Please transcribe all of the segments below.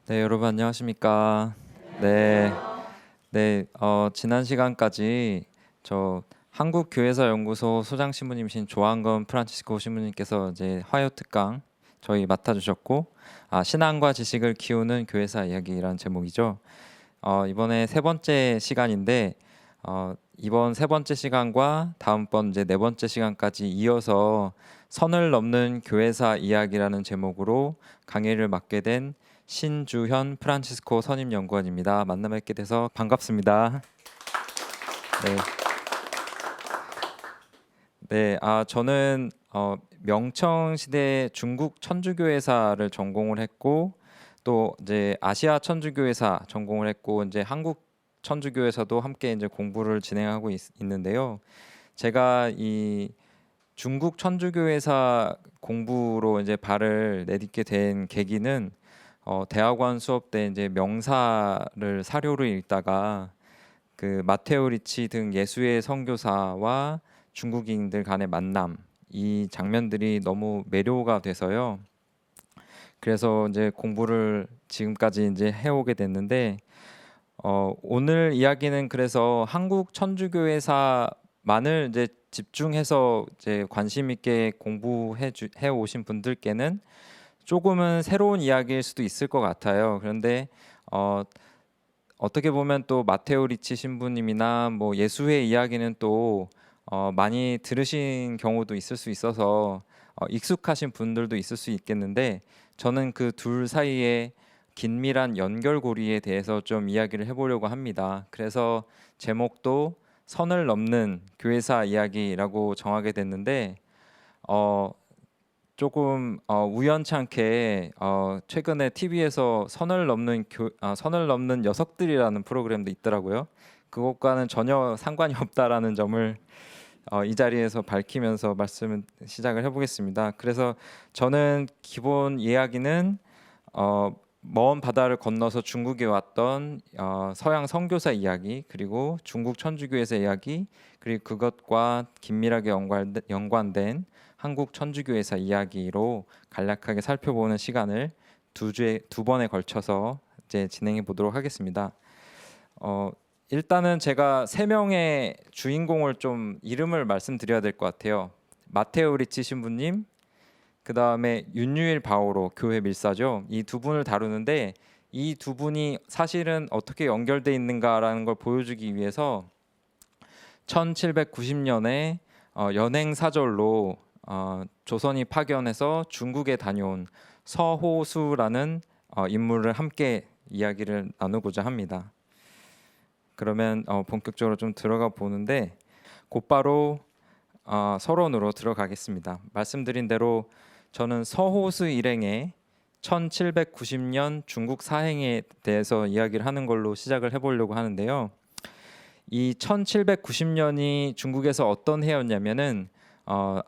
네, 여러분 안녕하십니까? 네, 지난 시간까지 저 한국교회사연구소 소장 신부님이신 조한건 프란치스코 신부님께서 이제 화요 특강 저희 맡아주셨고, 신앙과 지식을 키우는 교회사 이야기라는 제목이죠. 이번에 세 번째 시간인데, 이번 세 번째 시간과 다음번 이제 네 번째 시간까지 이어서 선을 넘는 교회사 이야기라는 제목으로 강의를 맡게 된 신주현 프란치스코 선임연구원입니다. 만나 뵙게 돼서 반갑습니다. 네, 저는 명청 시대 중국 천주교회사를 전공을 했고, 또 이제 아시아 천주교회사 전공을 했고, 이제 한국 천주교회사도 함께 이제 공부를 진행하고 있는데요. 제가 이 중국 천주교회사 공부로 이제 발을 내딛게 된 계기는 대학원 수업 때 이제 명사를 사료를 읽다가 그 마테오 리치 등 예수의 선교사와 중국인들 간의 만남, 이 장면들이 너무 매료가 돼서요. 그래서 이제 공부를 지금까지 이제 해오게 됐는데, 오늘 이야기는 그래서 한국 천주교회사만을 이제 집중해서 이제 관심 있게 해 오신 분들께는 조금은 새로운 이야기일 수도 있을 것 같아요. 그런데 어떻게 보면 또 마테오 리치 신부님이나 뭐 예수의 이야기는 또 많이 들으신 경우도 있을 수 있어서 익숙하신 분들도 있을 수 있겠는데, 저는 그 둘 사이에 긴밀한 연결고리에 대해서 좀 이야기를 해보려고 합니다. 그래서 제목도 선을 넘는 교회사 이야기라고 정하게 됐는데, 어, 조금 우연찮게 최근에 TV에서 선을 넘는 녀석들이라는 프로그램도 있더라고요. 그것과는 전혀 상관이 없다라는 점을 이 자리에서 밝히면서 말씀을 시작을 해보겠습니다. 그래서 저는 기본 이야기는 먼 바다를 건너서 중국에 왔던 서양 선교사 이야기, 그리고 중국 천주교회사 이야기, 그리고 그것과 긴밀하게 연관된 한국 천주교회사 이야기로 간략하게 살펴보는 시간을 두 번에 걸쳐서 이제 진행해 보도록 하겠습니다. 일단은 제가 세 명의 주인공을 좀 이름을 말씀드려야 될 것 같아요. 마테오 리치 신부님, 그 다음에 윤유일 바오로 교회 밀사죠. 이 두 분을 다루는데, 이 두 분이 사실은 어떻게 연결돼 있는가라는 걸 보여주기 위해서 1790년에 연행 사절로 조선이 파견해서 중국에 다녀온 서호수라는 인물을 함께 이야기를 나누고자 합니다. 그러면 본격적으로 좀 들어가 보는데, 곧바로 서론으로 들어가겠습니다. 말씀드린 대로 저는 서호수 일행의 1790년 중국 사행에 대해서 이야기를 하는 걸로 시작을 해보려고 하는데요. 이 1790년이 중국에서 어떤 해였냐면은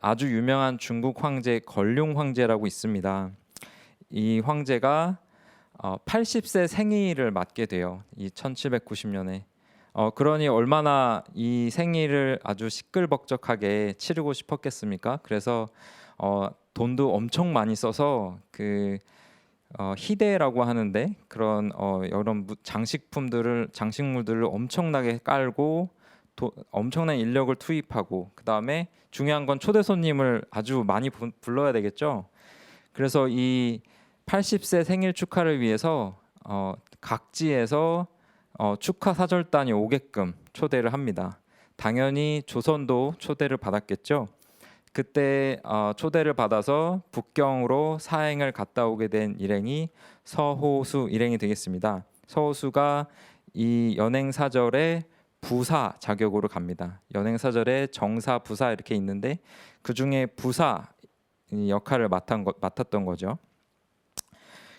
아주 유명한 중국 황제 걸륭 황제라고 있습니다. 이 황제가 80세 생일을 맞게 돼요. 이 1790년에. 그러니 얼마나 이 생일을 아주 시끌벅적하게 치르고 싶었겠습니까? 그래서 돈도 엄청 많이 써서 그 희대라고 하는데 그런 여러 장식물들을 엄청나게 깔고 엄청난 인력을 투입하고, 그 다음에 중요한 건 초대 손님을 아주 많이 불러야 되겠죠. 그래서 이 80세 생일 축하를 위해서 각지에서 축하 사절단이 오게끔 초대를 합니다. 당연히 조선도 초대를 받았겠죠. 그때 초대를 받아서 북경으로 사행을 갔다 오게 된 일행이 서호수 일행이 되겠습니다. 서호수가 이 연행사절에 부사 자격으로 갑니다. 연행사절에 정사, 부사 이렇게 있는데 그 중에 부사 역할을 맡았던 거죠.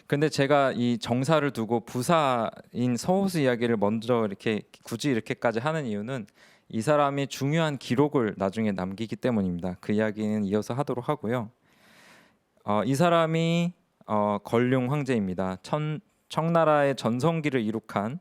근데 제가 이 정사를 두고 부사인 서호수 이야기를 먼저 이렇게 굳이 이렇게까지 하는 이유는 이 사람이 중요한 기록을 나중에 남기기 때문입니다. 그 이야기는 이어서 하도록 하고요. 이 사람이 걸륭 황제입니다. 청나라의 전성기를 이룩한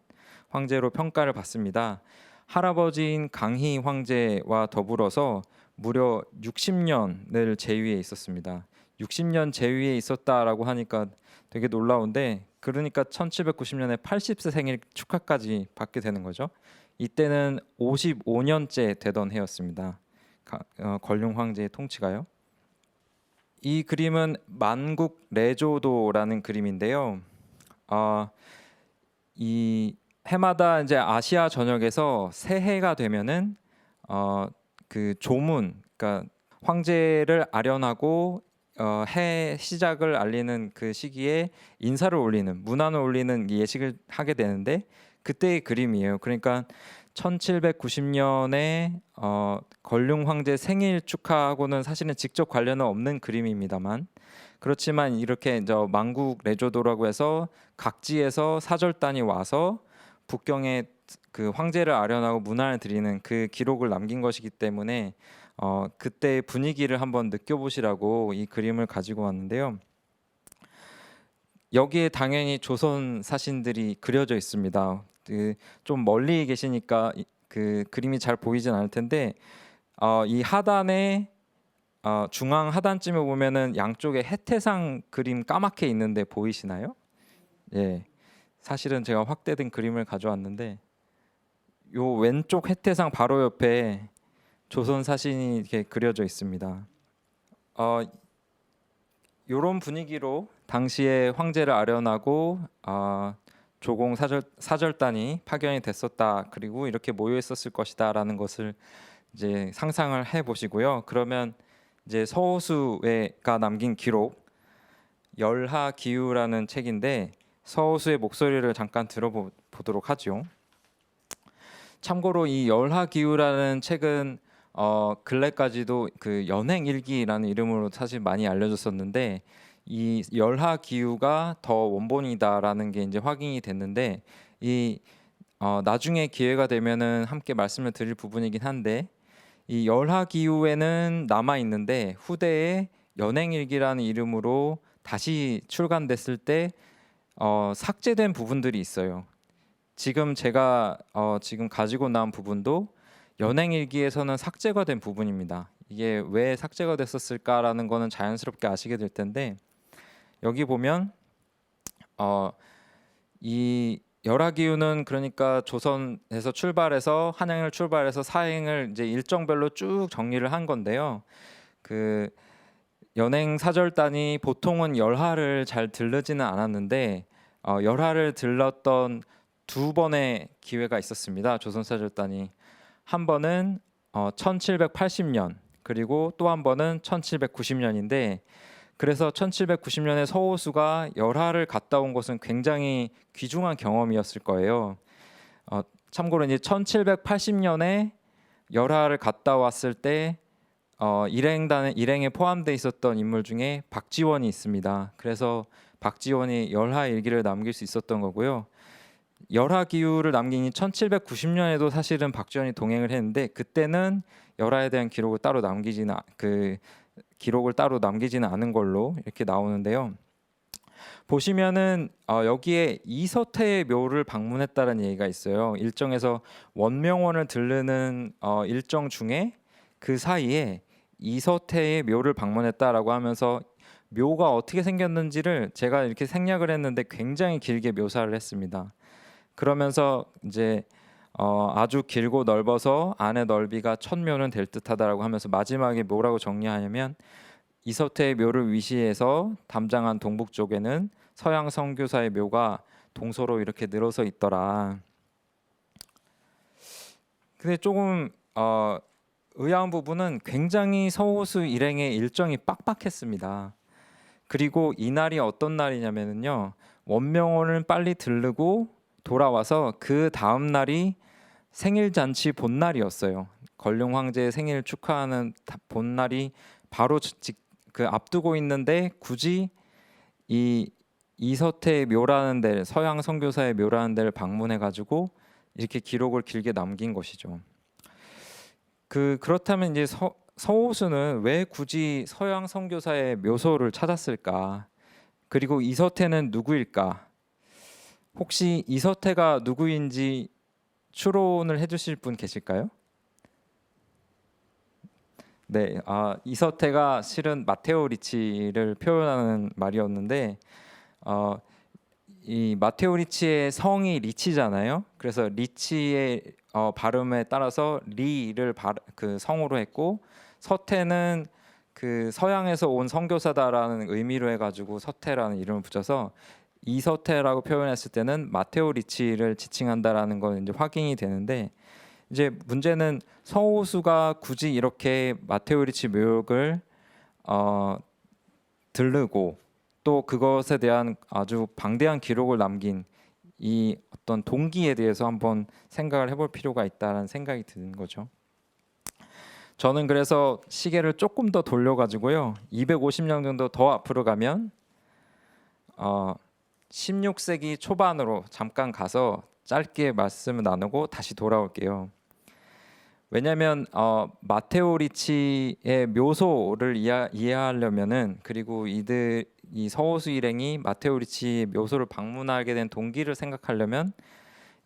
황제로 평가를 받습니다. 할아버지인 강희 황제와 더불어서 무려 60년을 재위에 있었습니다. 60년 제위에 있었다라고 하니까 되게 놀라운데, 그러니까 1790년에 80세 생일 축하까지 받게 되는 거죠. 이때는 55년째 되던 해였습니다. 걸륭 황제의 통치가요. 이 그림은 만국 레조도라는 그림인데요. 이 해마다 이제 아시아 전역에서 새해가 되면은 그 조문, 그러니까 황제를 아련하고 해 시작을 알리는 그 시기에 인사를 올리는, 문안을 올리는 예식을 하게 되는데, 그때의 그림이에요. 그러니까 1790년에 걸륭 황제 생일 축하하고는 사실은 직접 관련은 없는 그림입니다만, 그렇지만 이렇게 이제 만국 레조도라고 해서 각지에서 사절단이 와서 북경에 그 황제를 아련하고 문안을 드리는 그 기록을 남긴 것이기 때문에 그때 분위기를 한번 느껴보시라고 이 그림을 가지고 왔는데요. 여기에 당연히 조선 사신들이 그려져 있습니다. 좀 멀리 계시니까 그 그림이 잘 보이진 않을 텐데, 이 하단에 중앙 하단쯤에 보면은 양쪽에 해태상 그림 까맣게 있는데 보이시나요? 예, 사실은 제가 확대된 그림을 가져왔는데, 요 왼쪽 해태상 바로 옆에 조선 사신이 이렇게 그려져 있습니다. 이런 분위기로 당시에 황제를 아련하고 조공 사절단이 파견이 됐었다, 그리고 이렇게 모여 있었을 것이다라는 것을 이제 상상을 해 보시고요. 그러면 이제 서호수가 남긴 기록, 열하기유라는 책인데 서호수의 목소리를 잠깐 들어보도록 하죠. 참고로 이 열하기유라는 책은 근래까지도 그 연행일기라는 이름으로 사실 많이 알려졌었는데, 이 열하기유가 더 원본이다라는 게 이제 확인이 됐는데, 이 나중에 기회가 되면은 함께 말씀을 드릴 부분이긴 한데, 이 열하기유에는 남아 있는데 후대에 연행일기라는 이름으로 다시 출간됐을 때 삭제된 부분들이 있어요. 지금 제가 지금 가지고 나온 부분도 연행일기에서는 삭제가 된 부분입니다. 이게 왜 삭제가 됐었을까라는 거는 자연스럽게 아시게 될 텐데, 여기 보면 이 열하기유는 그러니까 조선에서 출발해서 한양을 출발해서 사행을 이제 일정별로 쭉 정리를 한 건데요. 그 연행 사절단이 보통은 열하를 잘 들르지는 않았는데 열하를 들렀던 두 번의 기회가 있었습니다. 조선 사절단이 한 번은 1780년, 그리고 또 한 번은 1790년인데, 그래서 1790년에 서호수가 열하를 갔다 온 것은 굉장히 귀중한 경험이었을 거예요. 참고로 이제 1780년에 열하를 갔다 왔을 때 일행에 포함되어 있었던 인물 중에 박지원이 있습니다. 그래서 박지원이 열하 일기를 남길 수 있었던 거고요. 열하기유를 남긴 1790년에도 사실은 박지원이 동행을 했는데, 그때는 열하에 대한 기록을 따로 남기지는 않은 걸로 이렇게 나오는데요. 보시면은 여기에 이서태의 묘를 방문했다는 얘기가 있어요. 일정에서 원명원을 들르는 일정 중에 그 사이에 이서태의 묘를 방문했다라고 하면서 묘가 어떻게 생겼는지를 제가 이렇게 생략을 했는데 굉장히 길게 묘사를 했습니다. 그러면서 이제 아주 길고 넓어서 안의 넓이가 1000묘는 될 듯하다라고 하면서 마지막에 뭐라고 정리하냐면, 이서태의 묘를 위시해서 담장한 동북 쪽에는 서양 선교사의 묘가 동서로 이렇게 늘어서 있더라. 근데 조금 의아한 부분은 굉장히 서호수 일행의 일정이 빡빡했습니다. 그리고 이날이 어떤 날이냐면요, 원명원을 빨리 들르고 돌아와서 그 다음 날이 생일 잔치 본날이었어요. 걸륭 황제의 생일 축하하는 본날이 바로 그 앞두고 있는데, 굳이 이 이서태의 묘라는 데, 서양 선교사의 묘라는 데를 방문해 가지고 이렇게 기록을 길게 남긴 것이죠. 그렇다면 이제 서호수는 왜 굳이 서양 선교사의 묘소를 찾았을까? 그리고 이서태는 누구일까? 혹시 이서태가 누구인지 추론을 해주실 분 계실까요? 네, 이서태가 실은 마테오 리치를 표현하는 말이었는데 어, 이 마테오 리치의 성이 리치잖아요. 그래서 리치의 발음에 따라서 리를 그 성으로 했고 서태는 그 서양에서 온 선교사다라는 의미로 해가지고 서태라는 이름을 붙여서 이서태라고 표현했을 때는 마테오 리치를 지칭한다라는 건 이제 확인이 되는데 이제 문제는 서호수가 굳이 이렇게 마테오 리치 묘역을 어, 들르고 또 그것에 대한 아주 방대한 기록을 남긴 이 어떤 동기에 대해서 한번 생각을 해볼 필요가 있다는 생각이 드는 거죠. 저는 그래서 시계를 조금 더 돌려가지고요, 250년 정도 더 앞으로 가면 16세기 초반으로 잠깐 가서 짧게 말씀을 나누고 다시 돌아올게요. 왜냐하면 마테오 리치의 묘소를 이해하려면은, 그리고 이 서호수 일행이 마테오 리치 묘소를 방문하게 된 동기를 생각하려면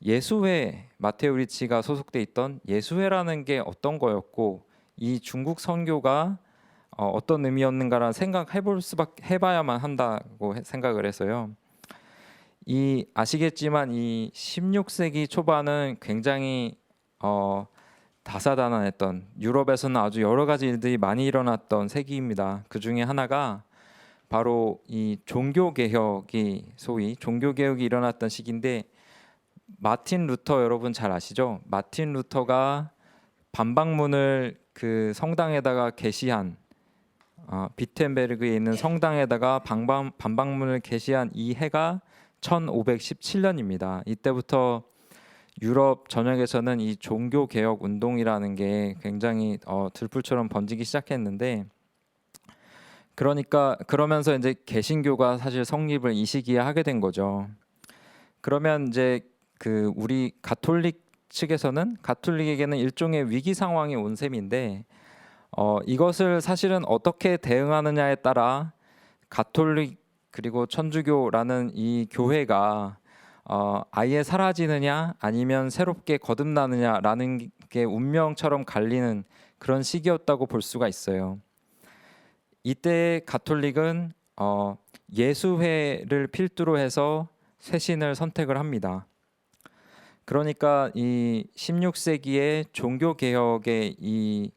예수회, 마테오 리치가 소속돼 있던 예수회라는 게 어떤 거였고 이 중국 선교가 어떤 의미였는가라는 해봐야만 한다고 생각을 해서요. 아시겠지만 이 16세기 초반은 굉장히 다사다난했던, 유럽에서는 아주 여러 가지 일들이 많이 일어났던 세기입니다. 그 중에 하나가 바로 이 소위 종교 개혁이 일어났던 시기인데, 마틴 루터 여러분 잘 아시죠? 마틴 루터가 반박문을 그 성당에다가 게시한, 비텐베르그에 있는 성당에다가 반박문을 게시한 이 해가 1517년입니다. 이때부터 유럽 전역에서는 이 종교 개혁 운동이라는 게 굉장히 들불처럼 번지기 시작했는데, 그러면서 이제 개신교가 사실 성립을 이 시기에 하게 된 거죠. 그러면 이제 그 우리 가톨릭 측에서는 가톨릭에게는 일종의 위기 상황이 온 셈인데, 이것을 사실은 어떻게 대응하느냐에 따라 가톨릭 그리고 천주교라는 이 교회가 아예 사라지느냐 아니면 새롭게 거듭나느냐라는 게 운명처럼 갈리는 그런 시기였다고 볼 수가 있어요. 이때 가톨릭은 예수회를 필두로 해서 쇄신을 선택을 합니다. 그러니까 이 16세기의 종교 개혁의 이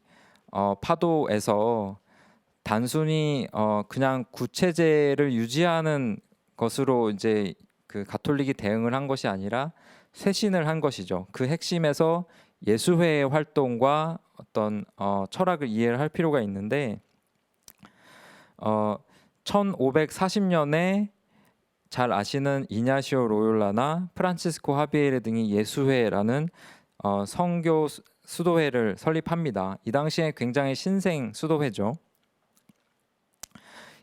파도에서 단순히 그냥 구체제를 유지하는 것으로 이제 그 가톨릭이 대응을 한 것이 아니라 쇄신을 한 것이죠. 그 핵심에서 예수회의 활동과 어떤 철학을 이해를 할 필요가 있는데, 1540년에 잘 아시는 이냐시오 로욜라나 프란치스코 하비에르 등이 예수회라는 선교 수도회를 설립합니다. 이 당시에 굉장히 신생 수도회죠.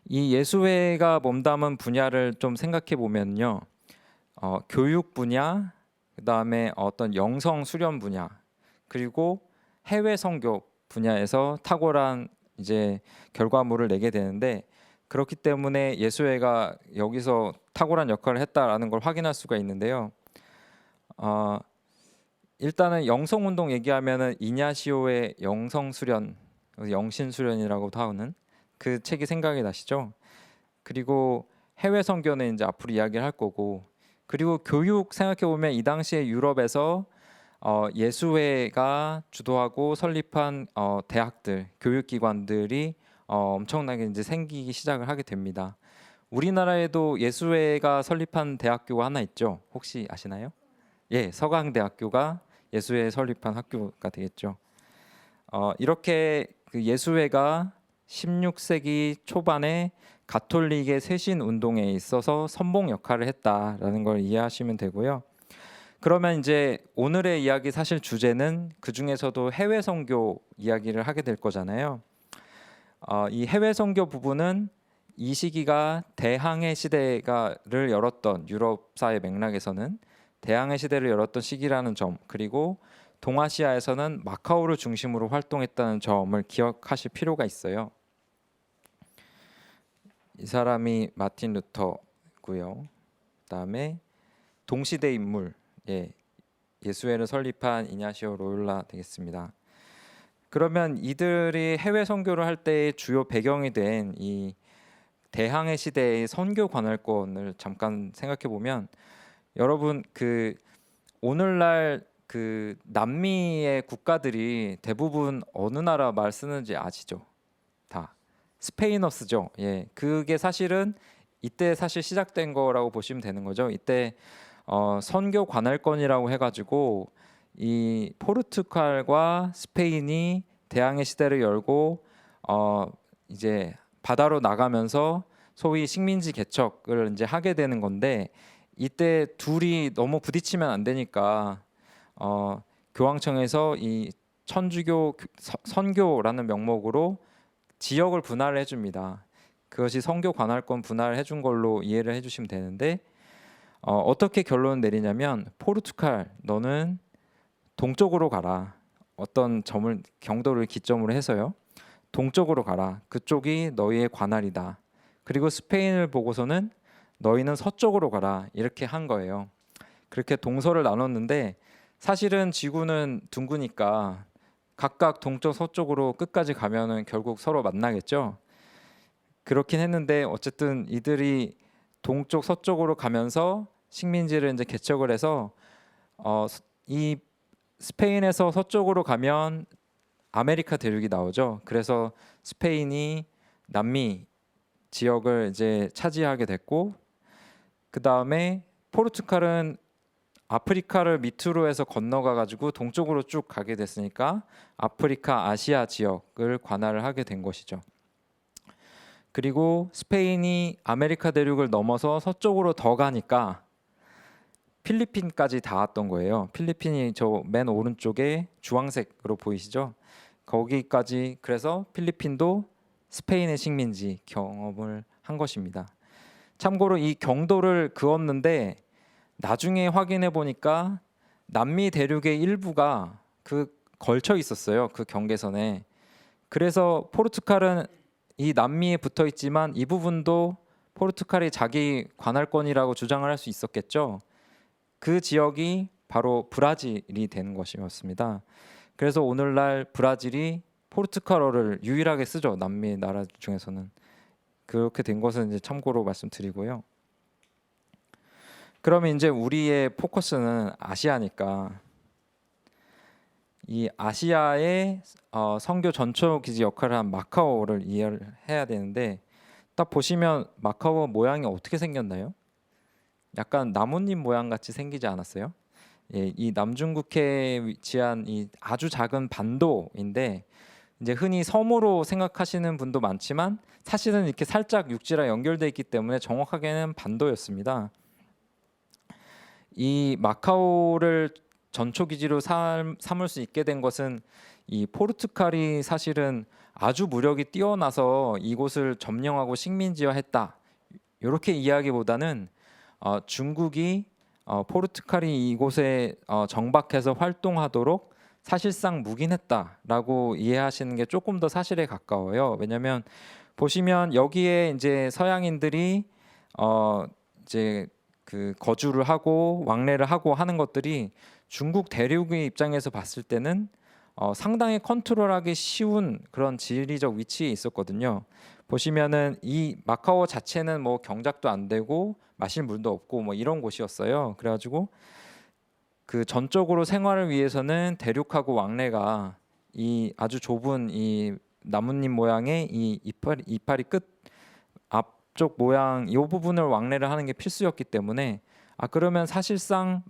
이 예수회가 몸담은 분야를 좀 생각해 보면요, 교육 분야, 그 다음에 어떤 영성 수련 분야, 그리고 해외 선교 분야에서 탁월한 이제 결과물을 내게 되는데, 그렇기 때문에 예수회가 여기서 탁월한 역할을 했다라는 걸 확인할 수가 있는데요. 일단은 영성운동 얘기하면은 이냐시오의 영성수련, 영신수련이라고도 하는 그 책이 생각이 나시죠? 그리고 해외 선교는 이제 앞으로 이야기를 할 거고, 그리고 교육 생각해 보면 이 당시에 유럽에서 예수회가 주도하고 설립한 대학들, 교육기관들이 엄청나게 이제 생기기 시작을 하게 됩니다. 우리나라에도 예수회가 설립한 대학교가 하나 있죠. 혹시 아시나요? 예, 서강대학교가 예수회 설립한 학교가 되겠죠. 이렇게 그 예수회가 16세기 초반에 가톨릭의 쇄신 운동에 있어서 선봉 역할을 했다라는 걸 이해하시면 되고요. 그러면 이제 오늘의 이야기 사실 주제는 그 중에서도 해외 선교 이야기를 하게 될 거잖아요. 이 해외 선교 부분은 이 시기가 대항해 시대를 열었던, 유럽사의 맥락에서는 대항해 시대를 열었던 시기라는 점, 그리고 동아시아에서는 마카오를 중심으로 활동했다는 점을 기억하실 필요가 있어요. 이 사람이 마틴 루터고요. 그다음에 동시대 인물, 예수회를 설립한 이냐시오 로욜라 되겠습니다. 그러면 이들이 해외 선교를 할 때의 주요 배경이 된 이 대항해 시대의 선교 관할권을 잠깐 생각해 보면, 여러분 그 오늘날 그 남미의 국가들이 대부분 어느 나라 말 쓰는지 아시죠? 다 스페인어 쓰죠. 예, 그게 사실은 이때 사실 시작된 거라고 보시면 되는 거죠. 이때 선교 관할권이라고 해가지고 이 포르투갈과 스페인이 대항해 시대를 열고 이제 바다로 나가면서 소위 식민지 개척을 이제 하게 되는 건데, 이때 둘이 너무 부딪히면 안 되니까 교황청에서 이 천주교 선교라는 명목으로 지역을 분할을 해줍니다. 그것이 선교 관할권 분할을 해준 걸로 이해를 해주시면 되는데, 어떻게 결론을 내리냐면 포르투갈 너는 동쪽으로 가라. 어떤 점을 경도를 기점으로 해서요. 동쪽으로 가라. 그쪽이 너희의 관할이다. 그리고 스페인을 보고서는 너희는 서쪽으로 가라. 이렇게 한 거예요. 그렇게 동서를 나눴는데, 사실은 지구는 둥그니까 각각 동쪽 서쪽으로 끝까지 가면은 결국 서로 만나겠죠. 그렇긴 했는데 어쨌든 이들이 동쪽 서쪽으로 가면서 식민지를 이제 개척을 해서 이 스페인에서 서쪽으로 가면 아메리카 대륙이 나오죠. 그래서 스페인이 남미 지역을 이제 차지하게 됐고, 그 다음에 포르투갈은 아프리카를 밑으로 해서 건너가 가지고 동쪽으로 쭉 가게 됐으니까 아프리카 아시아 지역을 관할을 하게 된 것이죠. 그리고 스페인이 아메리카 대륙을 넘어서 서쪽으로 더 가니까 필리핀까지 닿았던 거예요. 필리핀이 저 맨 오른쪽에 주황색으로 보이시죠? 거기까지, 그래서 필리핀도 스페인의 식민지 경험을 한 것입니다. 참고로 이 경도를 그었는데 나중에 확인해 보니까 남미 대륙의 일부가 그 걸쳐 있었어요. 그 경계선에. 그래서 포르투갈은 이 남미에 붙어 있지만 이 부분도 포르투갈이 자기 관할권이라고 주장을 할 수 있었겠죠. 그 지역이 바로 브라질이 되는 것이었습니다. 그래서 오늘날 브라질이 포르투갈어를 유일하게 쓰죠. 남미 나라 중에서는. 그렇게 된 것은 이제 참고로 말씀드리고요. 그러면 이제 우리의 포커스는 아시아니까 이 아시아의 선교 전초 기지 역할을 한 마카오를 이해를 해야 되는데, 딱 보시면 마카오 모양이 어떻게 생겼나요? 약간 나뭇잎 모양 같이 생기지 않았어요? 예, 이 남중국해에 위치한 이 아주 작은 반도인데, 이제 흔히 섬으로 생각하시는 분도 많지만 사실은 이렇게 살짝 육지랑 연결돼 있기 때문에 정확하게는 반도였습니다. 이 마카오를 전초 기지로 삼을 수 있게 된 것은 이 포르투갈이 사실은 아주 무력이 뛰어나서 이곳을 점령하고 식민지화했다, 이렇게 이야기보다는 중국이 포르투갈이 이곳에 정박해서 활동하도록 사실상 묵인했다라고 이해하시는 게 조금 더 사실에 가까워요. 왜냐하면 보시면 여기에 이제 서양인들이 이제 그 거주를 하고 왕래를 하고 하는 것들이 중국 대륙의 입장에서 봤을 때는 상당히 컨트롤하기 쉬운 그런 지리적 위치에 있었거든요. 보시면은 이 마카오 자체는 뭐 경작도 안 되고 마실 물도 없고 뭐 이런 곳이었어요. 그래가지고 그 전적으로 생활을 위해서는 대륙하고 왕래가 이 아주 좁은 이 나뭇잎 모양의 이 이파리 끝 앞쪽 모양 이 부분을 왕래를 하는 게 필수였기 때문에, 그러면 사실상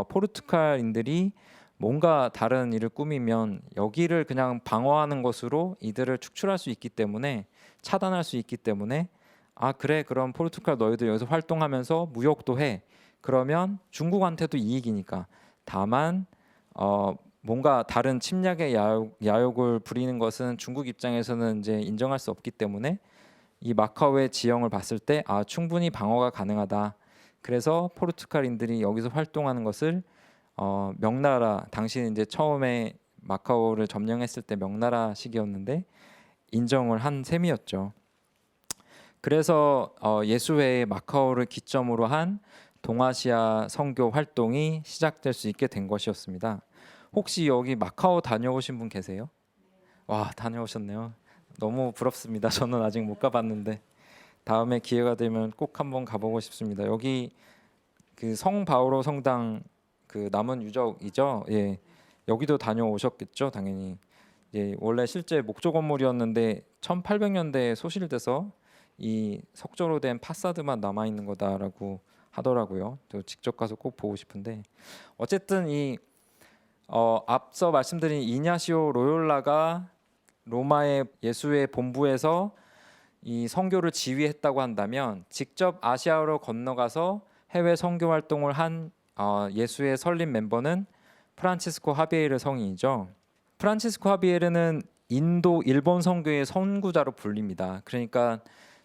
포르투갈인들이 뭔가 다른 일을 꾸미면 여기를 그냥 방어하는 것으로 이들을 축출할 수 있기 때문에, 차단할 수 있기 때문에, 그래 그럼 포르투갈 너희들 여기서 활동하면서 무역도 해. 그러면 중국한테도 이익이니까. 다만 뭔가 다른 침략의 야욕을 부리는 것은 중국 입장에서는 이제 인정할 수 없기 때문에 이 마카오의 지형을 봤을 때 충분히 방어가 가능하다. 그래서 포르투갈인들이 여기서 활동하는 것을 명나라, 당시 이제 처음에 마카오를 점령했을 때 명나라 시기였는데 인정을 한 셈이었죠. 그래서 예수회의 마카오를 기점으로 한 동아시아 선교 활동이 시작될 수 있게 된 것이었습니다. 혹시 여기 마카오 다녀오신 분 계세요? 와, 다녀오셨네요. 너무 부럽습니다. 저는 아직 못 가봤는데 다음에 기회가 되면 꼭 한번 가보고 싶습니다. 여기 그 성 바오로 성당 그 남은 유적이죠. 예, 여기도 다녀오셨겠죠, 당연히. 예, 원래 실제 목조 건물이었는데 1800년대에 소실돼서 이 석조로 된 파사드만 남아 있는 거다라고 하더라고요. 저 직접 가서 꼭 보고 싶은데 어쨌든 이 앞서 말씀드린 이냐시오 로욜라가 로마의 예수회 본부에서 이 선교를 지휘했다고 한다면 직접 아시아로 건너가서 해외 선교 활동을 한 예수의 설립 멤버는 프란치스코 하비에르 성인이죠. 프란치스코 하비에르는 인도 일본 선교의 선구자로 불립니다. 그러니까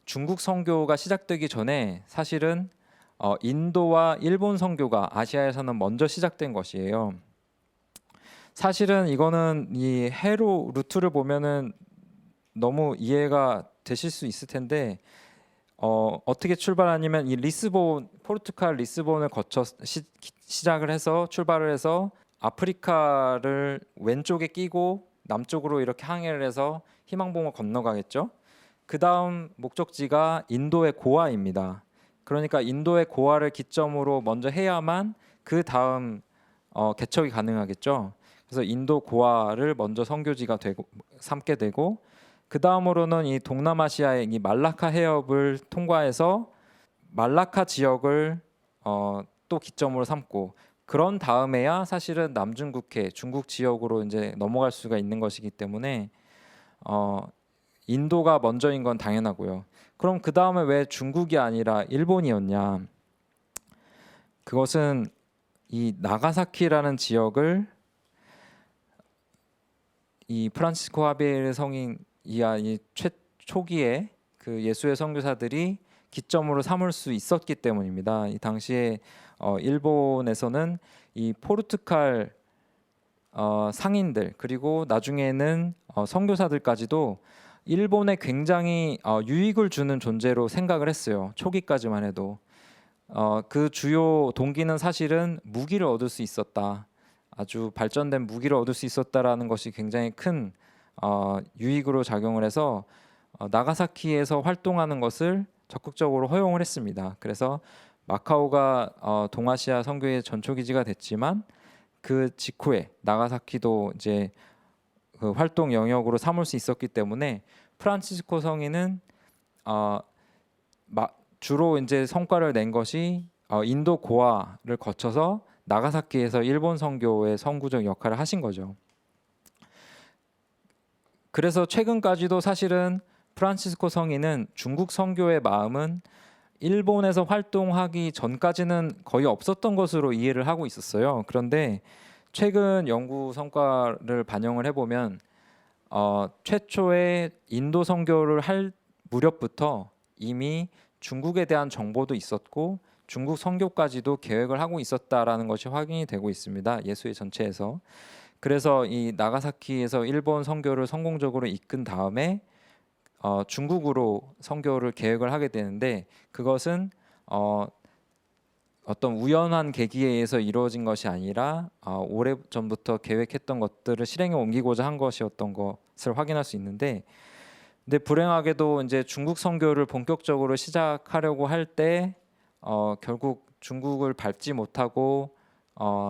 중국 선교가 시작되기 전에 사실은 인도와 일본 선교가 아시아에서는 먼저 시작된 것이에요. 사실은 이거는 이 해로 루트를 보면은 너무 이해가 되실 수 있을 텐데 어떻게 출발하냐면 이 리스본 포르투갈 리스본을 거쳐 시작을 해서 출발을 해서 아프리카를 왼쪽에 끼고 남쪽으로 이렇게 항해를 해서 희망봉을 건너가겠죠. 그 다음 목적지가 인도의 고아입니다. 그러니까 인도의 고아를 기점으로 먼저 해야만 그 다음 개척이 가능하겠죠. 그래서 인도 고아를 먼저 선교지가 되고 삼게 되고 그 다음으로는 이 동남아시아의 이 말라카 해협을 통과해서 말라카 지역을 또 기점으로 삼고 그런 다음에야 사실은 남중국해 중국 지역으로 이제 넘어갈 수가 있는 것이기 때문에 인도가 먼저인 건 당연하고요. 그럼 그 다음에 왜 중국이 아니라 일본이었냐? 그것은 이 나가사키라는 지역을 이 프란치스코 하비에르 성인 이 초기에 그 예수의 선교사들이 기점으로 삼을 수 있었기 때문입니다. 이 당시에 일본에서는 이 포르투갈 상인들 그리고 나중에는 선교사들까지도 일본에 굉장히 유익을 주는 존재로 생각을 했어요. 초기까지만 해도 그 주요 동기는 사실은 무기를 얻을 수 있었다. 아주 발전된 무기를 얻을 수 있었다라는 것이 굉장히 큰 유익으로 작용을 해서 나가사키에서 활동하는 것을 적극적으로 허용을 했습니다. 그래서 마카오가 동아시아 선교의 전초기지가 됐지만 그 직후에 나가사키도 이제 그 활동 영역으로 삼을 수 있었기 때문에 프란치스코 성인은 주로 이제 성과를 낸 것이 인도 고아를 거쳐서 나가사키에서 일본 선교의 선구적 역할을 하신 거죠. 그래서 최근까지도 사실은 프란치스코 성인은 중국 선교의 마음은 일본에서 활동하기 전까지는 거의 없었던 것으로 이해를 하고 있었어요. 그런데 최근 연구 성과를 반영을 해보면 최초의 인도 선교를 할 무렵부터 이미 중국에 대한 정보도 있었고 중국 선교까지도 계획을 하고 있었다라는 것이 확인이 되고 있습니다. 예수의 전체에서. 그래서 이 나가사키에서 일본 선교를 성공적으로 이끈 다음에 중국으로 선교를 계획을 하게 되는데 그것은 어떤 우연한 계기에 의해서 이루어진 것이 아니라 오래 전부터 계획했던 것들을 실행에 옮기고자 한 것이었던 것을 확인할 수 있는데 근데 불행하게도 이제 중국 선교를 본격적으로 시작하려고 할 때 결국 중국을 밟지 못하고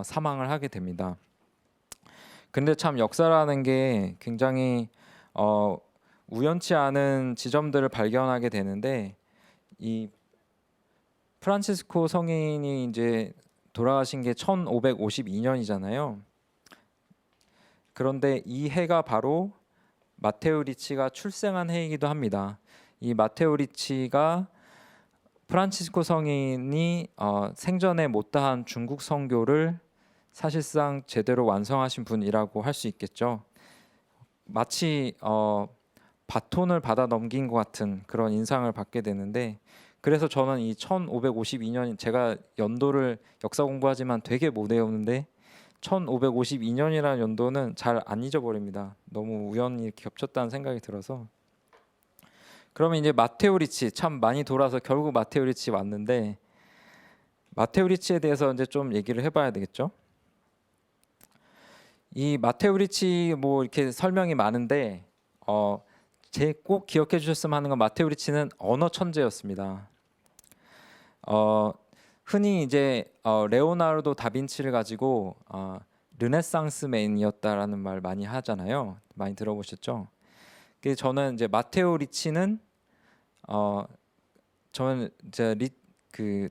사망을 하게 됩니다. 근데 참 역사라는 게 굉장히 우연치 않은 지점들을 발견하게 되는데 이 프란치스코 성인이 이제 돌아가신 게 1552년이잖아요. 그런데 이 해가 바로 마테오 리치가 출생한 해이기도 합니다. 이 마테오 리치가 프란치스코 성인이 생전에 못다한 중국 선교를 사실상 제대로 완성하신 분이라고 할 수 있겠죠. 마치 바톤을 받아 넘긴 것 같은 그런 인상을 받게 되는데 그래서 저는 이 1552년 제가 연도를 역사 공부하지만 되게 못 외우는데 1552년이라는 연도는 잘 안 잊어버립니다. 너무 우연히 이렇게 겹쳤다는 생각이 들어서 그러면 이제 마테오 리치 참 많이 돌아서 결국 마테오 리치 왔는데 마테오 리치에 대해서 이제 좀 얘기를 해봐야 되겠죠. 이 마테오 리치 뭐 이렇게 설명이 많은데 제 꼭 기억해 주셨으면 하는 건 마테오 리치는 언어 천재였습니다. 흔히 이제 레오나르도 다빈치를 가지고 르네상스맨이었다라는 말 많이 하잖아요. 많이 들어보셨죠? 저는 이제 마테오 리치는 저는 이제 그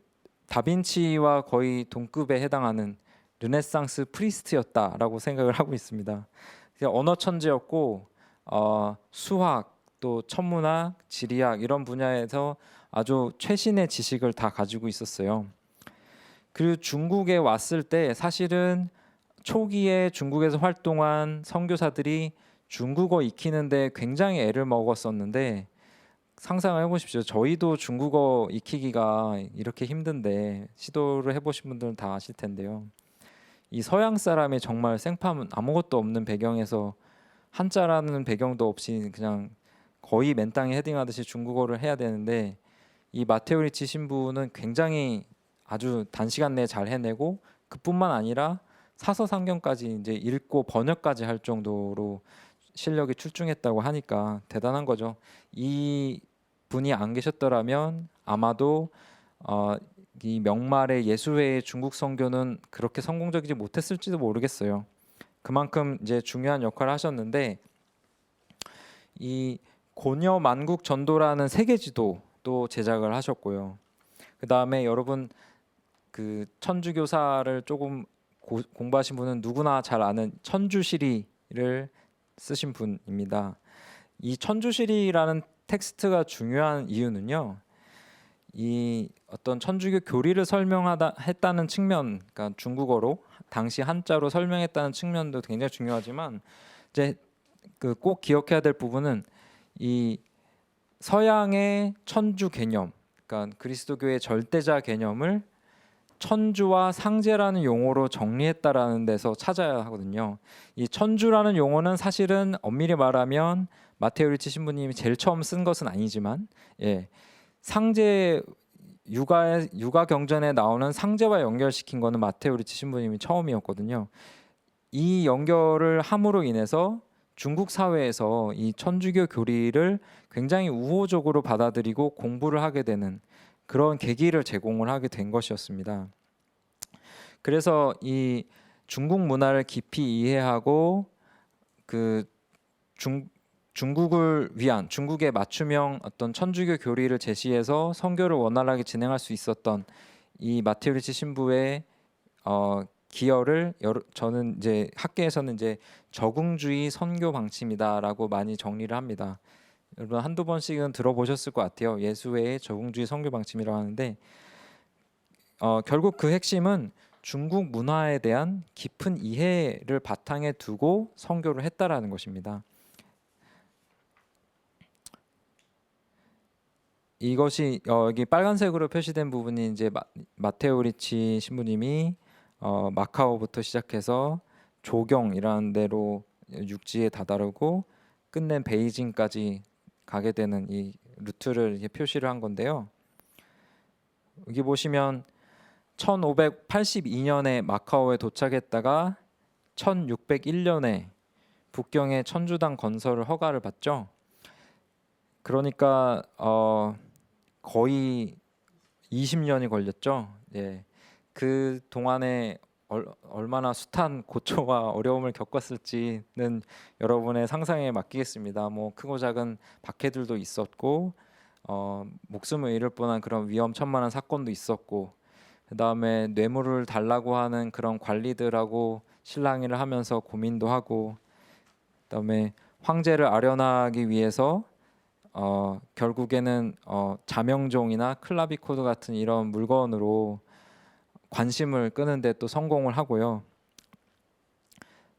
다빈치와 거의 동급에 해당하는 르네상스 프리스트였다라고 생각을 하고 있습니다. 언어 천재였고 수학 또 천문학, 지리학 이런 분야에서 아주 최신의 지식을 다 가지고 있었어요. 그리고 중국에 왔을 때 사실은 초기에 중국에서 활동한 선교사들이 중국어 익히는데 굉장히 애를 먹었었는데 상상을 해보십시오. 저희도 중국어 익히기가 이렇게 힘든데 시도를 해보신 분들은 다 아실 텐데요. 이 서양 사람이 정말 생판 아무것도 없는 배경에서 한자라는 배경도 없이 그냥 거의 맨땅에 헤딩하듯이 중국어를 해야 되는데 이 마테오 리치 신부는 굉장히 아주 단시간 내에 잘 해내고 그뿐만 아니라 사서상경까지 이제 읽고 번역까지 할 정도로 실력이 출중했다고 하니까 대단한 거죠. 이 분이 안 계셨더라면 아마도 이 명말의 예수회의 중국 선교는 그렇게 성공적이지 못했을지도 모르겠어요. 그만큼 이제 중요한 역할을 하셨는데 이 고녀 만국 전도라는 세계 지도도 제작을 하셨고요. 그 다음에 여러분 그 천주교사를 조금 공부하신 분은 누구나 잘 아는 천주시리를 쓰신 분입니다. 이 천주시리라는 텍스트가 중요한 이유는요. 이 어떤 천주교 교리를 설명했다는 측면, 그러니까 중국어로 당시 한자로 설명했다는 측면도 굉장히 중요하지만 이제 그 꼭 기억해야 될 부분은 이 서양의 천주 개념, 그러니까 그리스도교의 절대자 개념을 천주와 상제라는 용어로 정리했다라는 데서 찾아야 하거든요. 이 천주라는 용어는 사실은 엄밀히 말하면 마테오 리치 신부님이 제일 처음 쓴 것은 아니지만, 상제 육아 경전에 나오는 상제와 연결시킨 거는 마테오 리치 신부님이 처음이었거든요. 이 연결을 함으로 인해서 중국 사회에서 이 천주교 교리를 굉장히 우호적으로 받아들이고 공부를 하게 되는 그런 계기를 제공을 하게 된 것이었습니다. 그래서 이 중국 문화를 깊이 이해하고 그 중국을 위한 중국의 맞춤형 어떤 천주교 교리를 제시해서 선교를 원활하게 진행할 수 있었던 이 마테오 리치 신부의 기여를 저는 이제 학계에서는 이제 적응주의 선교 방침이다라고 많이 정리를 합니다. 여러분 한두 번씩은 들어보셨을 것 같아요. 예수회의 적응주의 선교 방침이라고 하는데 결국 그 핵심은 중국 문화에 대한 깊은 이해를 바탕에 두고 선교를 했다라는 것입니다. 이것이 여기 빨간색으로 표시된 부분이 이제 마테오 리치 신부님이 마카오부터 시작해서 조경이라는 데로 육지에 다다르고 끝낸 베이징까지 가게 되는 이 루트를 이렇게 표시를 한 건데요. 여기 보시면 1582년에 마카오에 도착했다가 1601년에 북경에 천주당 건설을 허가를 받죠. 그러니까 거의 20년이 걸렸죠. 그 동안에 얼마나 숱한 고초와 어려움을 겪었을지는 여러분의 상상에 맡기겠습니다. 뭐 크고 작은 박해들도 있었고 목숨을 잃을 뻔한 그런 위험천만한 사건도 있었고 그 다음에 뇌물을 달라고 하는 그런 관리들하고 실랑이를 하면서 고민도 하고 그 다음에 황제를 아련하기 위해서 결국에는 자명종이나 클라비코드 같은 이런 물건으로 관심을 끄는데 또 성공을 하고요.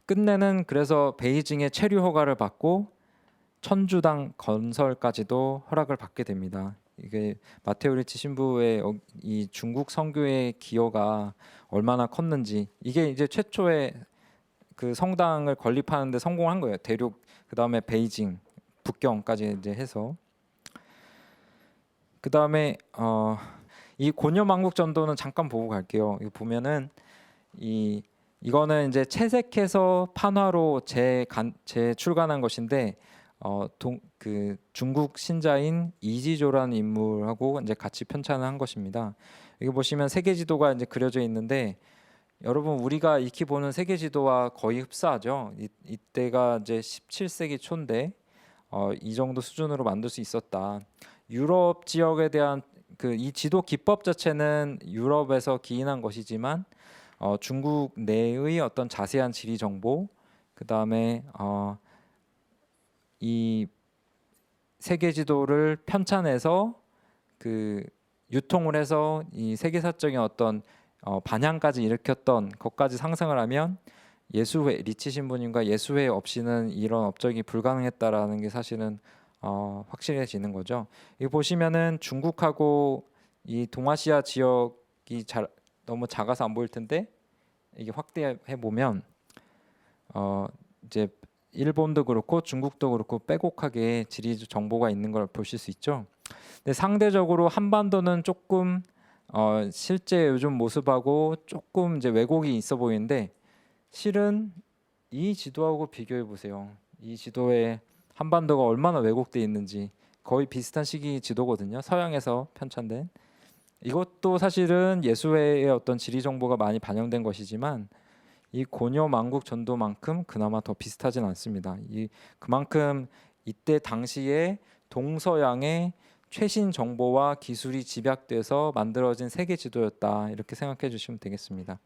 끝내는 그래서 베이징의 체류 허가를 받고 천주당 건설까지도 허락을 받게 됩니다. 이게 마테오 리치 신부의 이 중국 선교의 기여가 얼마나 컸는지 이게 이제 최초의 그 성당을 건립하는 데 성공한 거예요. 대륙 그다음에 베이징, 북경까지 이제 해서 그다음에 이 고녀만국 전도는 잠깐 보고 갈게요. 이거 보면은 이거는 이제 채색해서 판화로 재출간한 것인데 그 중국 신자인 이지조라는 인물하고 이제 같이 편찬을 한 것입니다. 여기 보시면 세계 지도가 이제 그려져 있는데 여러분 우리가 익히 보는 세계 지도와 거의 흡사하죠. 이때가 이제 17세기 초인데 이 정도 수준으로 만들 수 있었다. 유럽 지역에 대한 그 이 지도 기법 자체는 유럽에서 기인한 것이지만 중국 내의 어떤 자세한 지리 정보, 그 다음에 이 세계 지도를 편찬해서 그 유통을 해서 이 세계사적인 어떤 반향까지 일으켰던 것까지 상상을 하면 예수회 리치 신부님과 예수회 없이는 이런 업적이 불가능했다라는 게 사실은 확실해지는 거죠. 이 보시면은 중국하고 이 동아시아 지역이 너무 작아서 안 보일 텐데 이게 확대해 보면 이제 일본도 그렇고 중국도 그렇고 빼곡하게 지리 정보가 있는 걸 보실 수 있죠. 근데 상대적으로 한반도는 조금 실제 요즘 모습하고 조금 이제 왜곡이 있어 보이는데 실은 이 지도하고 비교해 보세요. 이 지도에 한반도가 얼마나 왜곡돼 있는지 거의 비슷한 시기 지도거든요. 서양에서 편찬된. 이것도 사실은 예수회의 어떤 지리 정보가 많이 반영된 것이지만 이 고려 만국 전도만큼 그나마 더 비슷하진 않습니다. 그만큼 이때 당시에 동서양의 최신 정보와 기술이 집약돼서 만들어진 세계 지도였다 이렇게 생각해 주시면 되겠습니다.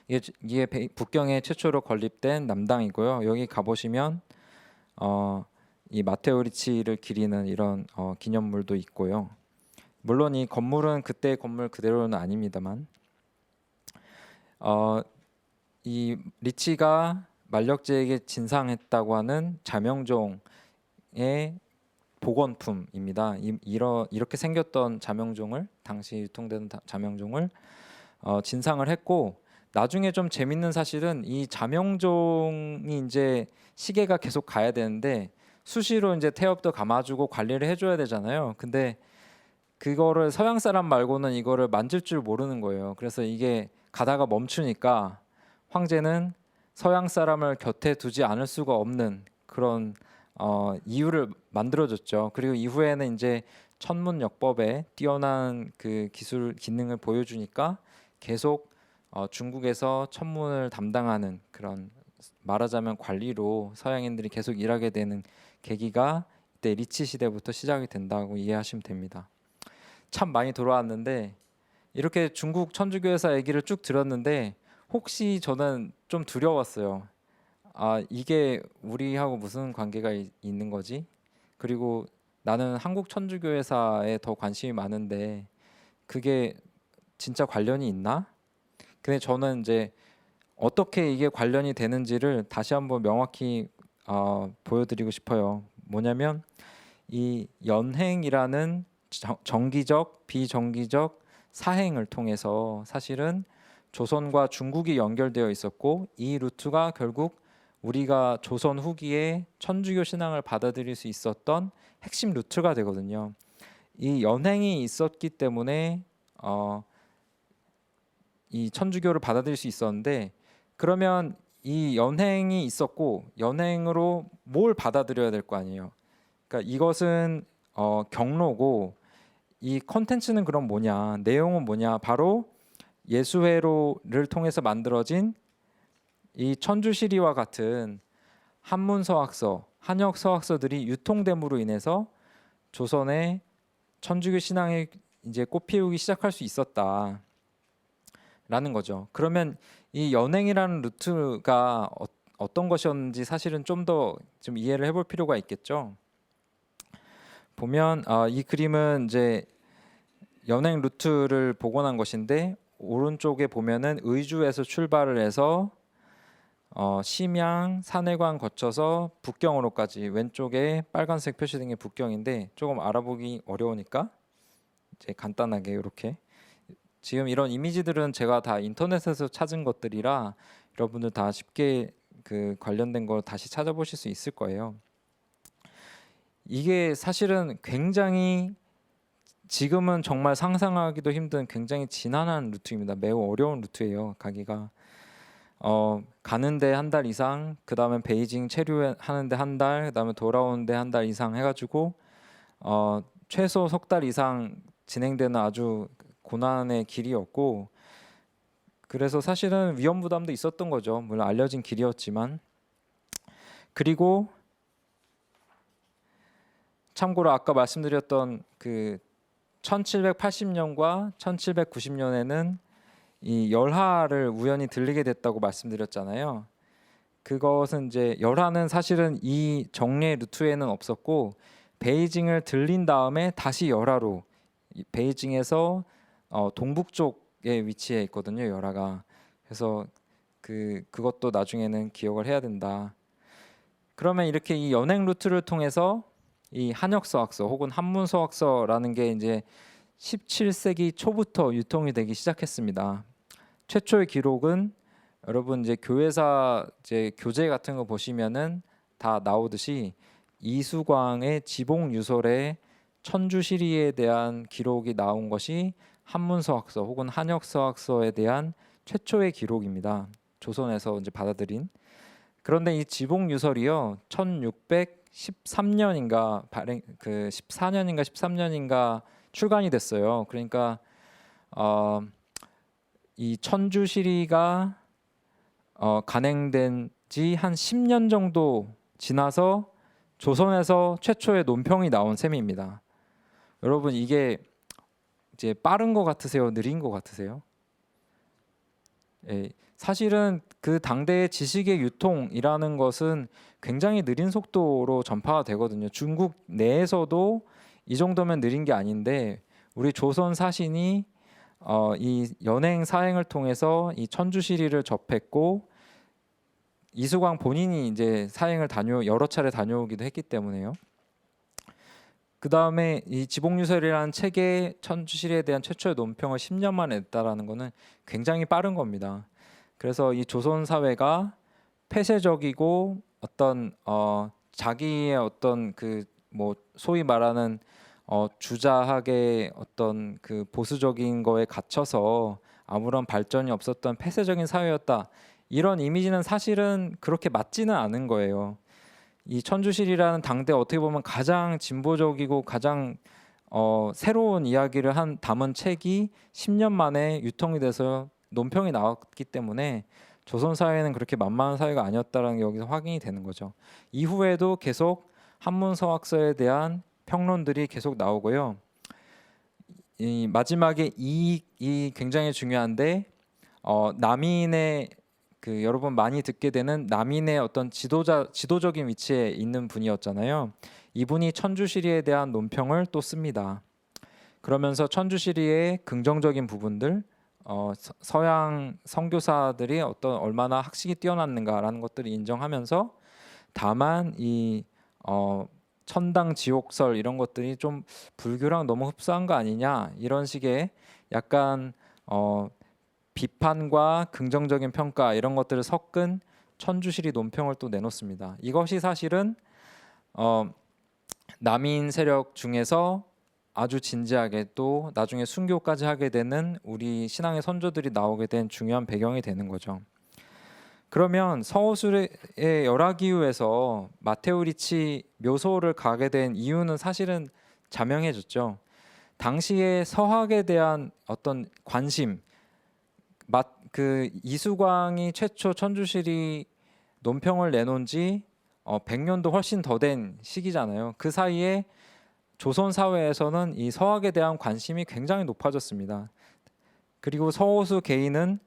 이게 북경에 최초로 건립된 남당이고요. 여기 가보시면 이 마테오 리치를 기리는 이런 기념물도 있고요. 물론 이 건물은 그때 건물 그대로는 아닙니다만 이 리치가 만력제에게 진상했다고 하는 자명종의 복원품입니다. 이렇게 생겼던 자명종을 당시 유통되는 자명종을 진상을 했고 나중에 좀 재밌는 사실은 이 자명종이 이제 시계가 계속 가야 되는데 수시로 이제 태엽도 감아주고 관리를 해줘야 되잖아요. 근데 그거를 서양 사람 말고는 이거를 만질 줄 모르는 거예요. 그래서 이게 가다가 멈추니까 황제는 서양 사람을 곁에 두지 않을 수가 없는 그런 이유를 만들어줬죠. 그리고 이후에는 이제 천문역법에 뛰어난 그 기술 기능을 보여주니까 계속 중국에서 천문을 담당하는 그런 말하자면 관리로 서양인들이 계속 일하게 되는 계기가 이때 리치 시대부터 시작이 된다고 이해하시면 됩니다. 참 많이 돌아왔는데 이렇게 중국 천주교회사 얘기를 쭉 들었는데 혹시 저는 좀 두려웠어요. 이게 우리하고 무슨 관계가 있는 거지? 그리고 나는 한국 천주교회사에 더 관심이 많은데 그게 진짜 관련이 있나? 근데 저는 이제 어떻게 이게 관련이 되는지를 다시 한번 명확히 보여드리고 싶어요. 뭐냐면 이 연행이라는 정기적, 비정기적 사행을 통해서 사실은 조선과 중국이 연결되어 있었고 이 루트가 결국 우리가 조선 후기에 천주교 신앙을 받아들일 수 있었던 핵심 루트가 되거든요. 이 연행이 있었기 때문에 이 천주교를 받아들일 수 있었는데 그러면 이 연행이 있었고 연행으로 뭘 받아들여야 될 거 아니에요. 그러니까 이것은 경로고 이 컨텐츠는 그럼 뭐냐, 내용은 뭐냐, 바로 예수회를 통해서 만들어진 이 천주시리와 같은 한문 서학서, 한역 서학서들이 유통됨으로 인해서 조선의 천주교 신앙이 이제 꽃피우기 시작할 수 있었다라는 거죠. 그러면 이 연행이라는 루트가 어떤 것이었는지 사실은 좀 더 좀 이해를 해볼 필요가 있겠죠. 보면 이 그림은 이제 연행 루트를 복원한 것인데 오른쪽에 보면은 의주에서 출발을 해서 심양, 산해관 거쳐서 북경으로까지 왼쪽에 빨간색 표시된 게 북경인데 조금 알아보기 어려우니까 이제 간단하게 이렇게 지금 이런 이미지들은 제가 다 인터넷에서 찾은 것들이라 여러분들 다 쉽게 그 관련된 걸 다시 찾아보실 수 있을 거예요. 이게 사실은 굉장히 지금은 정말 상상하기도 힘든 굉장히 지난한 루트입니다. 매우 어려운 루트예요. 가기가 가는데 한 달 이상, 그 다음에 베이징 체류하는데 한 달, 그 다음에 돌아오는데 한 달 이상 해가지고 최소 석 달 이상 진행되는 아주 고난의 길이었고, 그래서 사실은 위험 부담도 있었던 거죠. 물론 알려진 길이었지만. 그리고 참고로 아까 말씀드렸던 그 1780년과 1790년에는 이 열하를 우연히 들리게 됐다고 말씀드렸잖아요. 그것은 이제 열하는 사실은 이 정례 루트에는 없었고, 베이징을 들린 다음에 다시 열하로, 베이징에서 동북쪽에 위치해 있거든요, 열하가. 그래서 그것도 나중에는 기억을 해야 된다. 그러면 이렇게 이 연행 루트를 통해서 이 한역서학서 혹은 한문서학서라는 게 이제 17세기 초부터 유통이 되기 시작했습니다. 최초의 기록은 여러분 이제 교회사 이제 교재 같은 거 보시면은 다 나오듯이 이수광의 지봉유설의 천주시리에 대한 기록이 나온 것이 한문서학서 혹은 한역서학서에 대한 최초의 기록입니다. 조선에서 이제 받아들인. 그런데 이 지봉유설이요 1613년인가 발행 14년인가 13년인가 출간이 됐어요. 그러니까 이 천주시리가 간행된 지 한 10년 정도 지나서 조선에서 최초의 논평이 나온 셈입니다. 여러분 이게 이제 빠른 것 같으세요? 느린 것 같으세요? 예, 사실은 그 당대의 지식의 유통이라는 것은 굉장히 느린 속도로 전파가 되거든요. 중국 내에서도 이 정도면 느린 게 아닌데 우리 조선 사신이 이 연행 사행을 통해서 이 천주시리를 접했고 이수광 본인이 이제 사행을 여러 차례 다녀오기도 했기 때문에요. 그 다음에 이 지봉유설이라는 책에 천주시리에 대한 최초의 논평을 10년 만에 냈다라는 것은 굉장히 빠른 겁니다. 그래서 이 조선 사회가 폐쇄적이고 어떤 자기의 어떤 그 뭐 소위 말하는 주자학의 어떤 그 보수적인 거에 갇혀서 아무런 발전이 없었던 폐쇄적인 사회였다. 이런 이미지는 사실은 그렇게 맞지는 않은 거예요. 이 천주시리라는 당대 어떻게 보면 가장 진보적이고 가장 새로운 이야기를 담은 책이 10년 만에 유통이 돼서 논평이 나왔기 때문에 조선 사회는 그렇게 만만한 사회가 아니었다는 게 여기서 확인이 되는 거죠. 이후에도 계속 한문서학서에 대한 평론들이 계속 나오고요. 이 마지막에 이 굉장히 중요한데 남인의 여러분 많이 듣게 되는 남인의 어떤 지도적인 위치에 있는 분이었잖아요. 이분이 천주시리에 대한 논평을 또 씁니다. 그러면서 천주시리의 긍정적인 부분들, 서양 선교사들이 얼마나 학식이 뛰어났는가라는 것들을 인정하면서 다만 이 천당 지옥설 이런 것들이 좀 불교랑 너무 흡사한 거 아니냐 이런 식의 약간 비판과 긍정적인 평가 이런 것들을 섞은 천주시리 논평을 또 내놓습니다. 이것이 사실은 남인 세력 중에서 아주 진지하게 또 나중에 순교까지 하게 되는 우리 신앙의 선조들이 나오게 된 중요한 배경이 되는 거죠. 그러면 서호술의 열하기후에서 마테오 리치 묘소를 가게 된 이유는 사실은 자명해졌죠. 당시에 서학에 대한 어떤 관심, 이수광이 최초 천주시리 논평을 내놓은 지 100년도 훨씬 더 된 시기잖아요. 그 사이에 조선 사회에서는 이 서학에 대한 관심이 굉장히 높아졌습니다. 그리고 서호수 개인은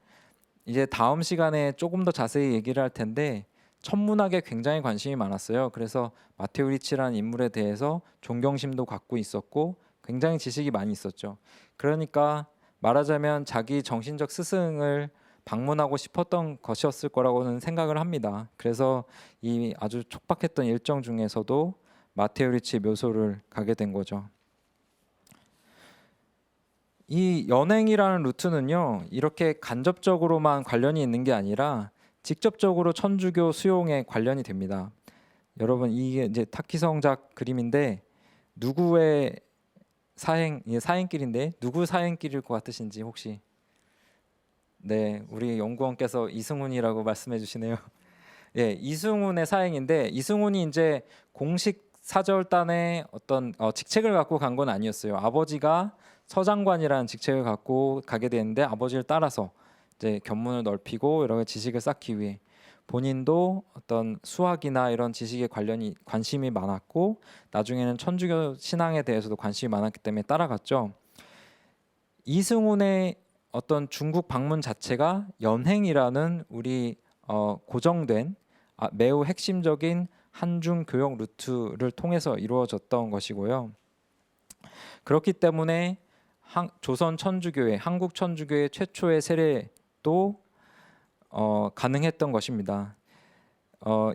이제 다음 시간에 조금 더 자세히 얘기를 할 텐데 천문학에 굉장히 관심이 많았어요. 그래서 마테오 리치라는 인물에 대해서 존경심도 갖고 있었고 굉장히 지식이 많이 있었죠. 그러니까 말하자면 자기 정신적 스승을 방문하고 싶었던 것이었을 거라고는 생각을 합니다. 그래서 이 아주 촉박했던 일정 중에서도 마테오 리치 묘소를 가게 된 거죠. 이 연행이라는 루트는요 이렇게 간접적으로만 관련이 있는 게 아니라 직접적으로 천주교 수용에 관련이 됩니다. 여러분 이게 이제 타키성작 그림인데 누구의 사행길인데 누구 사행길일 것 같으신지 혹시? 네, 우리 연구원께서 이승훈이라고 말씀해 주시네요. 예, 이승훈의 사행인데 이승훈이 이제 공식 사절단의 어떤 직책을 갖고 간 건 아니었어요. 아버지가 서장관이라는 직책을 갖고 가게 되는데 아버지를 따라서 이제 견문을 넓히고 여러 가지 지식을 쌓기 위해 본인도 어떤 수학이나 이런 지식에 관심이 많았고 나중에는 천주교 신앙에 대해서도 관심이 많았기 때문에 따라갔죠. 이승훈의 어떤 중국 방문 자체가 연행이라는 우리 고정된 매우 핵심적인 한중 교역 루트를 통해서 이루어졌던 것이고요. 그렇기 때문에 조선 천주교회, 한국 천주교회 최초의 세례도 가능했던 것입니다.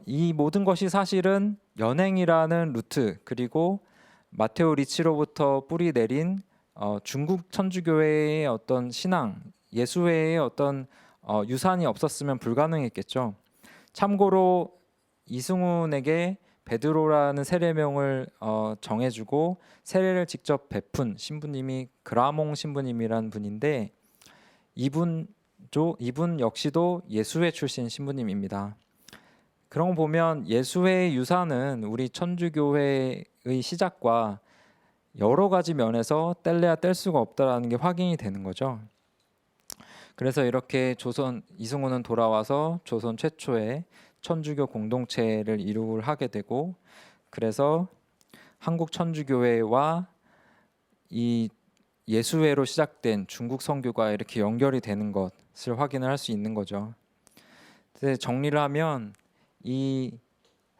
이 모든 것이 사실은 연행이라는 루트 그리고 마테오 리치로부터 뿌리 내린 중국 천주교회의 어떤 신앙, 예수회의 어떤 유산이 없었으면 불가능했겠죠. 참고로 이승훈에게 베드로라는 세례명을 정해주고 세례를 직접 베푼 신부님이 그라몽 신부님이라는 분인데 이분 역시도 예수회 출신 신부님입니다. 그런 거 보면 예수회의 유산은 우리 천주교회의 시작과 여러 가지 면에서 뗄래야 뗄 수가 없다라는 게 확인이 되는 거죠. 그래서 이렇게 이승훈은 돌아와서 조선 최초의 천주교 공동체를 이루게 하게 되고 그래서 한국 천주교회와 이 예수회로 시작된 중국 선교가 이렇게 연결이 되는 것을 확인을 할 수 있는 거죠. 정리를 하면 이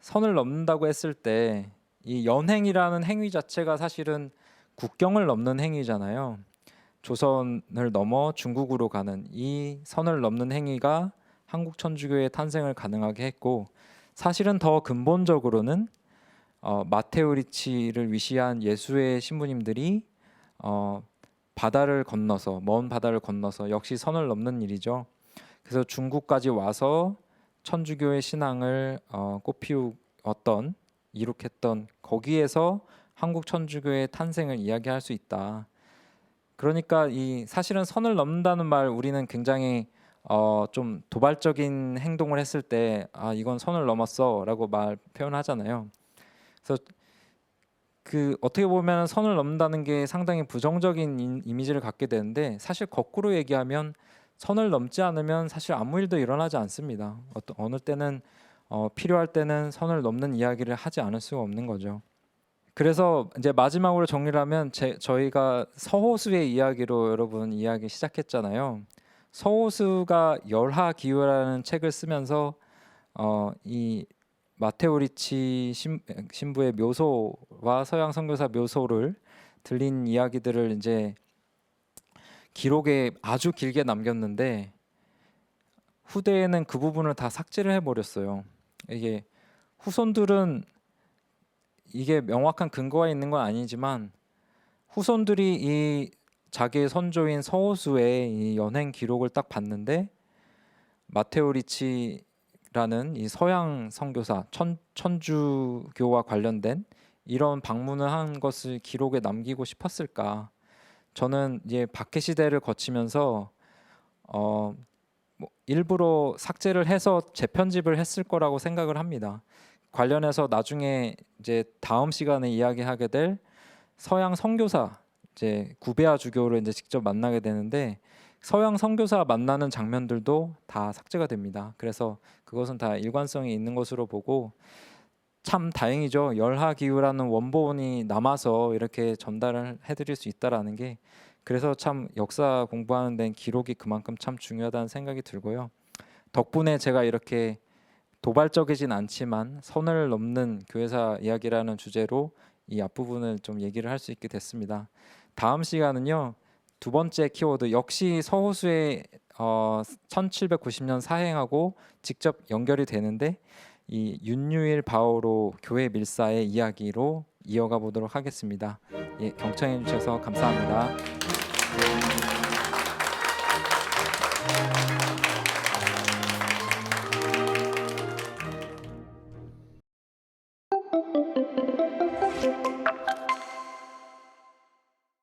선을 넘는다고 했을 때 이 연행이라는 행위 자체가 사실은 국경을 넘는 행위잖아요. 조선을 넘어 중국으로 가는 이 선을 넘는 행위가 한국 천주교의 탄생을 가능하게 했고 사실은 더 근본적으로는 마테오 리치를 위시한 예수의 신부님들이 먼 바다를 건너서 역시 선을 넘는 일이죠. 그래서 중국까지 와서 천주교의 신앙을 꽃피우었던 이룩했던 거기에서 한국 천주교의 탄생을 이야기할 수 있다. 그러니까 이 사실은 선을 넘는다는 말 우리는 굉장히 좀 도발적인 행동을 했을 때 이건 선을 넘었어라고 표현하잖아요. 그래서 어떻게 보면 선을 넘는다는 게 상당히 부정적인 이미지를 갖게 되는데 사실 거꾸로 얘기하면 선을 넘지 않으면 사실 아무 일도 일어나지 않습니다. 어느 때는 필요할 때는 선을 넘는 이야기를 하지 않을 수가 없는 거죠. 그래서 이제 마지막으로 정리를 하면 저희가 서호수의 이야기로 여러분 이야기 시작했잖아요. 서호수가 열하기유라는 책을 쓰면서 이 마테오 리치 신부의 묘소와 서양 선교사 묘소를 들린 이야기들을 이제 기록에 아주 길게 남겼는데 후대에는 그 부분을 다 삭제를 해버렸어요. 이게 후손들은 이게 명확한 근거가 있는 건 아니지만 후손들이 이 자기의 선조인 서호수의 이 연행 기록을 딱 봤는데 마테오 리치라는 이 서양 선교사 천주교와 관련된 이런 방문을 한 것을 기록에 남기고 싶었을까? 저는 이제 박해 시대를 거치면서 일부러 삭제를 해서 재편집을 했을 거라고 생각을 합니다. 관련해서 나중에 이제 다음 시간에 이야기하게 될 서양 선교사 이제 구베아 주교를 이제 직접 만나게 되는데 서양 선교사 만나는 장면들도 다 삭제가 됩니다. 그래서 그것은 다 일관성이 있는 것으로 보고 참 다행이죠. 열하기유라는 원본이 남아서 이렇게 전달을 해드릴 수 있다라는 게 그래서 참 역사 공부하는 데는 기록이 그만큼 참 중요하다는 생각이 들고요. 덕분에 제가 이렇게 도발적이진 않지만 선을 넘는 교회사 이야기라는 주제로 이 앞부분을 좀 얘기를 할 수 있게 됐습니다. 다음 시간은요. 두 번째 키워드 역시 서호수의 1790년 사행하고 직접 연결이 되는데 이 윤유일 바오로 교회 밀사의 이야기로 이어가 보도록 하겠습니다. 예, 경청해 주셔서 감사합니다.